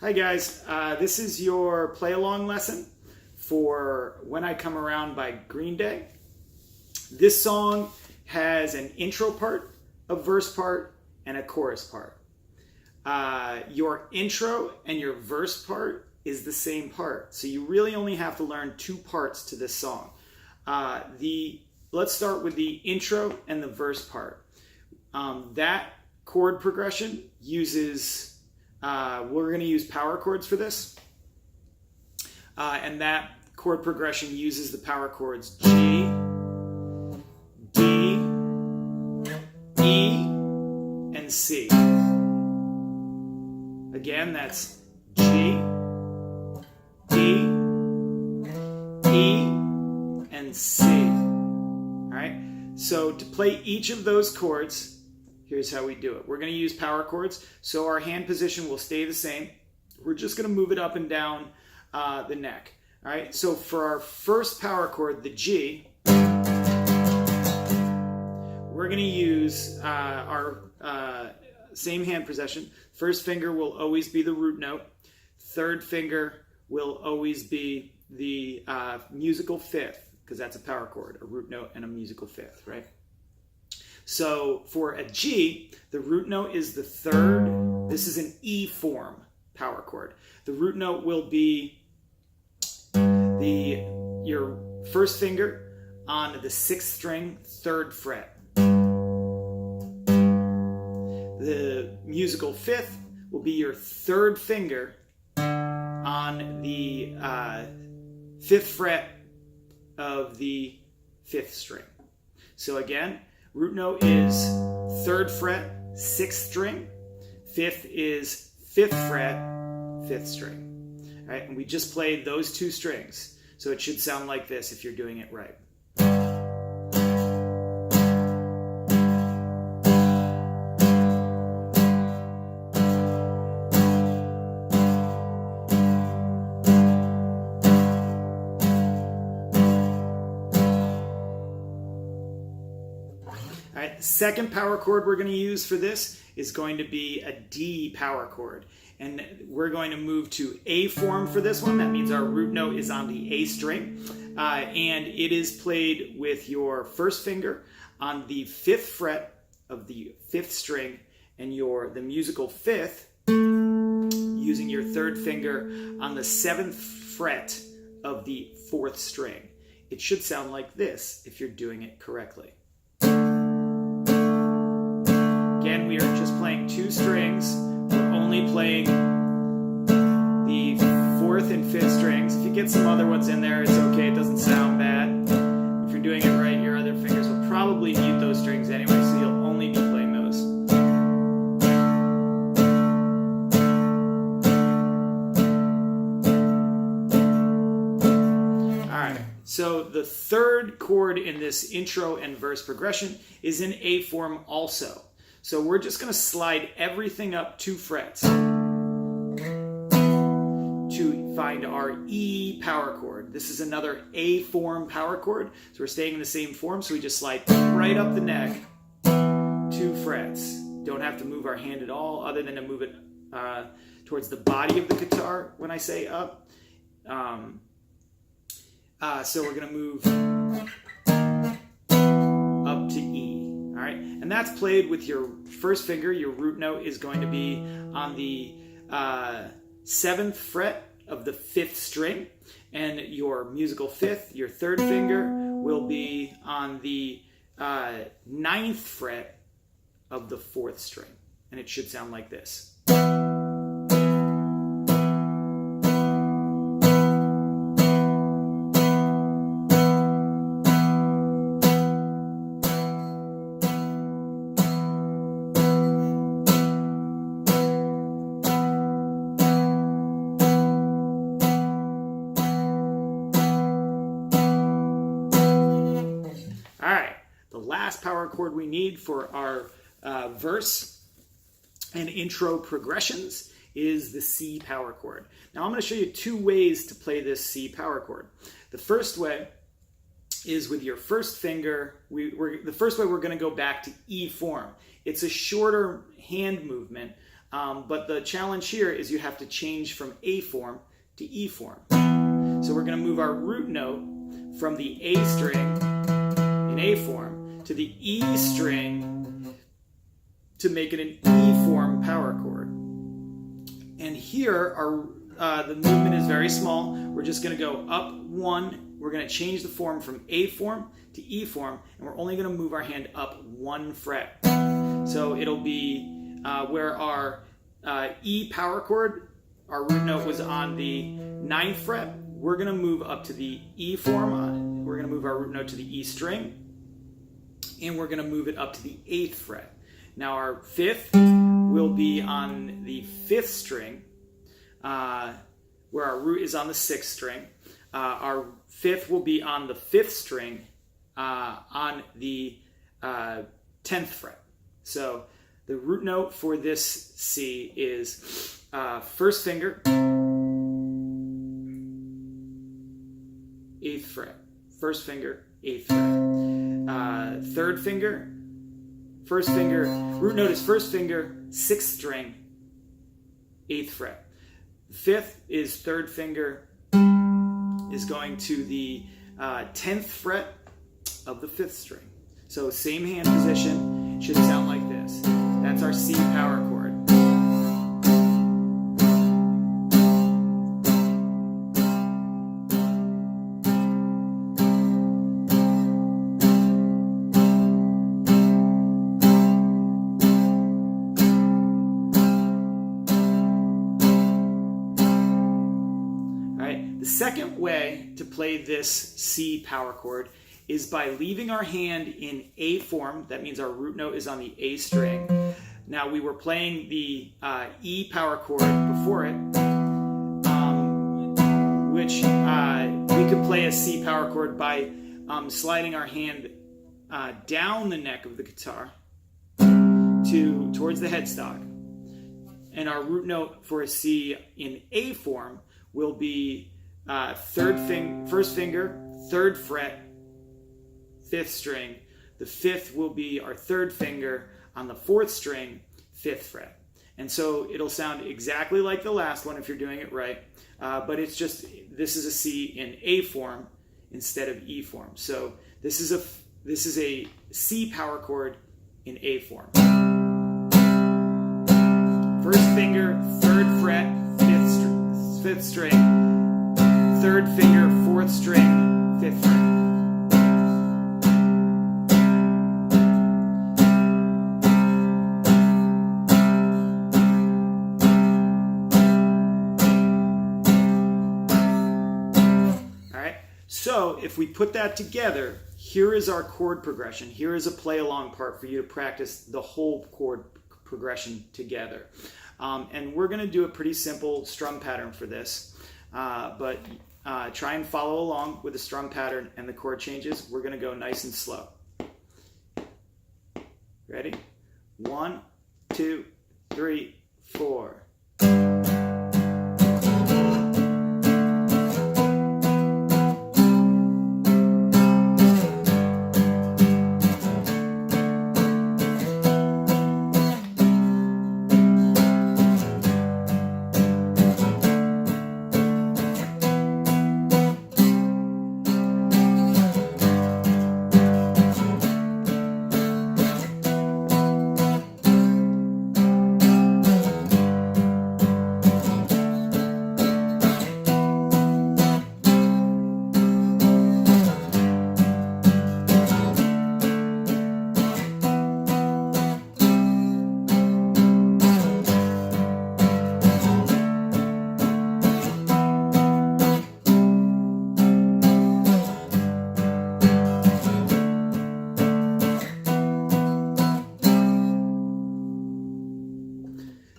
Hi guys, this is your play along lesson for When I Come Around by Green Day. This song has an intro part, a verse part, and a chorus part. Your intro and your verse part is the same part, so you really only have to learn two parts to this song. Let's start with the intro and the verse part. That chord progression uses we're going to use power chords for this, and that chord progression uses the power chords G, D, E, and C. Again, that's G, D, E, and C. All right, so to play each of those chords, here's how we do it. We're going to use power chords, so our hand position will stay the same. We're just going to move it up and down the neck. All right, so for our first power chord, the G, we're going to use our same hand position. First finger will always be the root note. Third finger will always be the musical fifth, because that's a power chord, a root note and a musical fifth, right? So for a G, the root note is the third. This is an E form power chord. The root note will be your first finger on the sixth string, third fret. The musical fifth will be your third finger on the fifth fret of the fifth string. So again, root note is third fret, sixth string. Fifth is fifth fret, fifth string. All right, and we just played those two strings. So it should sound like this if you're doing it right. All right, the second power chord we're going to use for this is going to be a D power chord. And we're going to move to A form for this one. That means our root note is on the A string. And it is played with your first finger on the fifth fret of the fifth string and the musical fifth using your third finger on the seventh fret of the fourth string. It should sound like this if you're doing it correctly. Again, we are just playing two strings. We're only playing the fourth and fifth strings. If you get some other ones in there, it's okay. It doesn't sound bad. If you're doing it right, your other fingers will probably mute those strings anyway, so you'll only be playing those. All right, so the third chord in this intro and verse progression is in A form also. So we're just going to slide everything up 2 frets to find our E power chord. This is another A form power chord. So we're staying in the same form, so we just slide right up the neck 2 frets. Don't have to move our hand at all other than to move it towards the body of the guitar when I say up. So we're going to move up to E. All right, and that's played with your first finger. Your root note is going to be on the 7th fret of the 5th string, and your musical fifth, your third finger, will be on the 9th fret of the 4th string, and it should sound like this. All right, the last power chord we need for our verse and intro progressions is the C power chord. Now I'm going to show you 2 ways to play this C power chord. The first way is with your first finger. The first way we're going to go back to E form. It's a shorter hand movement, But the challenge here is you have to change from A form to E form. So we're going to move our root note from the A string in A form to the E string to make it an E form power chord. And here the movement is very small. We're just going to go up one. We're going to change the form from A form to E form, and we're only going to move our hand up 1 fret. So it'll be where our E power chord, our root note was on the 9th fret. We're going to move up to the E form. We're going to move our root note to the E string, and we're going to move it up to the 8th fret. Now our 5th will be on the 5th string, where our root is on the 6th string. Our 5th will be on the 5th string on the 10th fret. So the root note for this C is first finger, 8th fret. First finger, 8th fret. Third finger, first finger. Root note is first finger, 6th string, 8th fret. 5th is third finger, is going to the 10th fret of the 5th string. So same hand position, should sound like this. That's our C power chord. The second way to play this C power chord is by leaving our hand in A form. That means our root note is on the A string. Now we were playing the E power chord before it, which we could play a C power chord by sliding our hand down the neck of the guitar towards the headstock. And our root note for a C in A form will be first finger, 3rd fret, 5th string. The 5th will be our 3rd finger on the 4th string, 5th fret. And so it'll sound exactly like the last one if you're doing it right, but it's just, this is a C in A form instead of E form. So this is a C power chord in A form. First finger, 3rd fret, 5th string. 3rd finger, 4th string, 5th fret. All right, so if we put that together, here is our chord progression. Here is a play along part for you to practice the whole chord progression together. And we're going to do a pretty simple strum pattern for this, but try and follow along with the strum pattern and the chord changes. We're going to go nice and slow. Ready? 1, 2, 3, 4.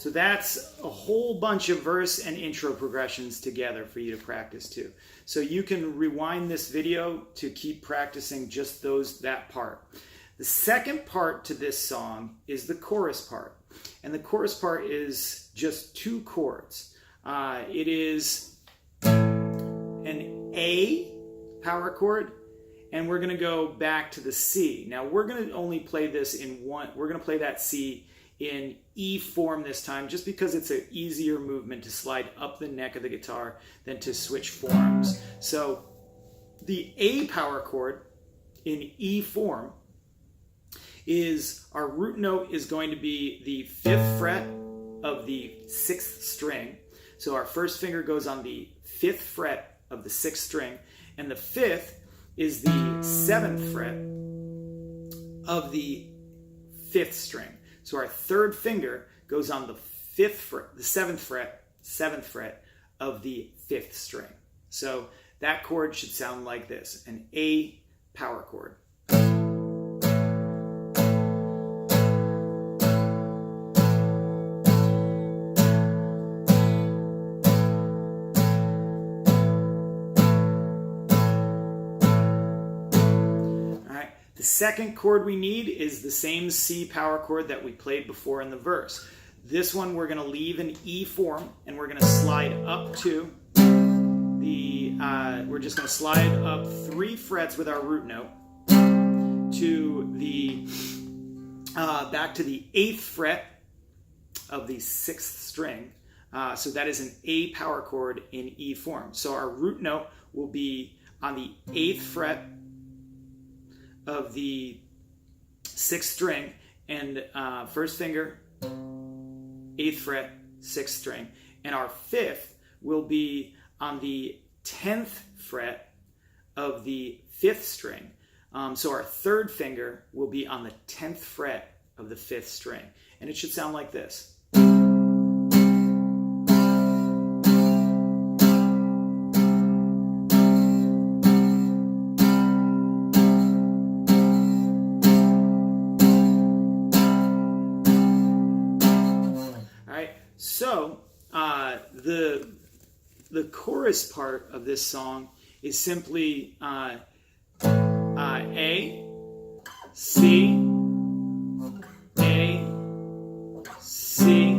So that's a whole bunch of verse and intro progressions together for you to practice too. So you can rewind this video to keep practicing just that part. The second part to this song is the chorus part. And the chorus part is just 2 chords. It is an A power chord, and we're going to go back to the C. Now we're going to only play this in one. We're going to play that C in E form this time, just because it's an easier movement to slide up the neck of the guitar than to switch forms. So the A power chord in E form is, our root note is going to be the 5th fret of the 6th string. So our first finger goes on the 5th fret of the 6th string, and the 5th is the 7th fret of the 5th string. So our third finger goes on the 5th fret, the 7th fret of the 5th string. So that chord should sound like this, an A power chord. The second chord we need is the same C power chord that we played before in the verse. This one we're going to leave in E form, and we're going to slide up to the, we're just going to slide up 3 frets with our root note to the, back to the 8th fret of the 6th string. So that is an A power chord in E form. So our root note will be on the 8th fret of the 6th string, and first finger, 8th fret, 6th string, and our 5th will be on the 10th fret of the 5th string. So our third finger will be on the 10th fret of the 5th string, and it should sound like this. So the chorus part of this song is simply A, C, A, C,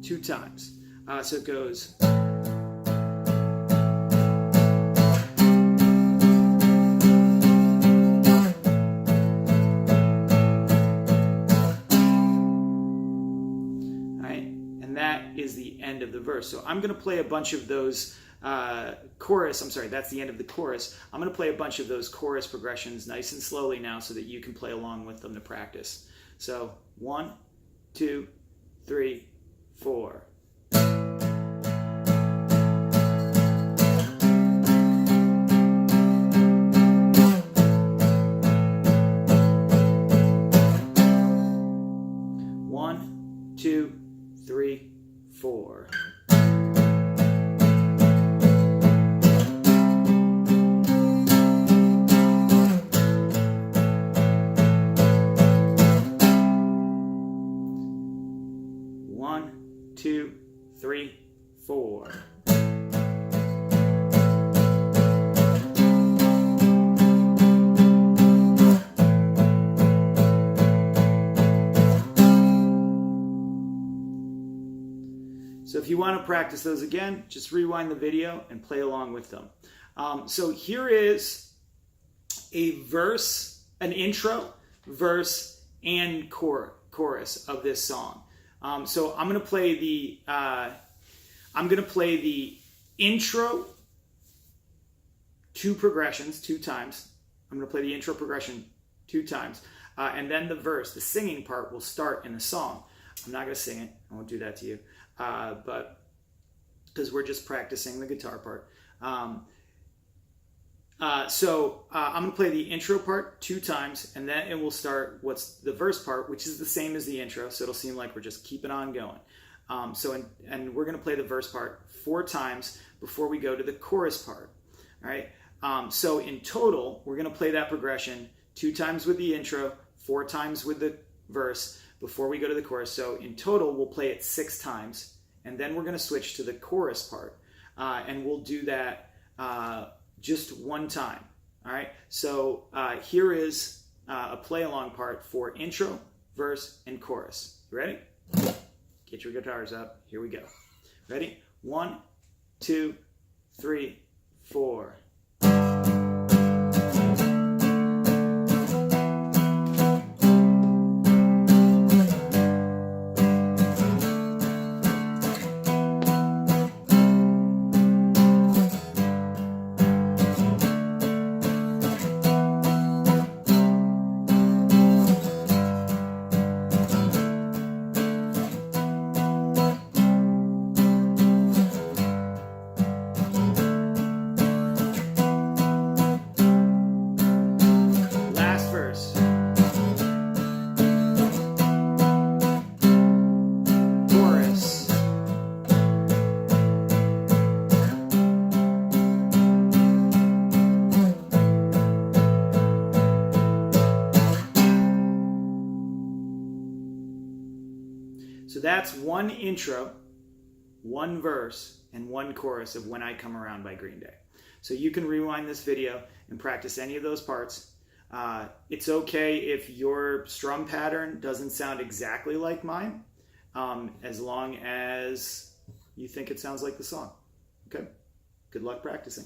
2 times. So it goes. Is the end of the verse. So I'm going to play a bunch of those chorus. I'm sorry, that's the end of the chorus. I'm going to play a bunch of those chorus progressions nice and slowly now so that you can play along with them to practice. So 1, 2, 3, 4. One, two, three, 4. One, two, three, 4. So if you want to practice those again, just rewind the video and play along with them. So here is a verse, an intro, verse, and chorus of this song. So I'm going to play the intro 2 progressions 2 times. I'm going to play the intro progression 2 times, and then the verse, the singing part, will start in the song. I'm not going to sing it. I won't do that to you. But because we're just practicing the guitar part. So I'm going to play the intro part 2 times, and then it will start what's the verse part, which is the same as the intro, so it'll seem like we're just keeping on going. And we're going to play the verse part 4 times before we go to the chorus part. All right. So in total, we're going to play that progression 2 times with the intro, 4 times with the verse before we go to the chorus. So in total, we'll play it 6 times, and then we're going to switch to the chorus part, and we'll do that just 1 time. All right. So here is a play along part for intro, verse, and chorus. You ready? Get your guitars up. Here we go. Ready? 1, 2, 3, 4. that's one intro, one verse, and one chorus of When I Come Around by Green Day. So you can rewind this video and practice any of those parts. It's okay if your strum pattern doesn't sound exactly like mine, as long as you think it sounds like the song. Okay? Good luck practicing.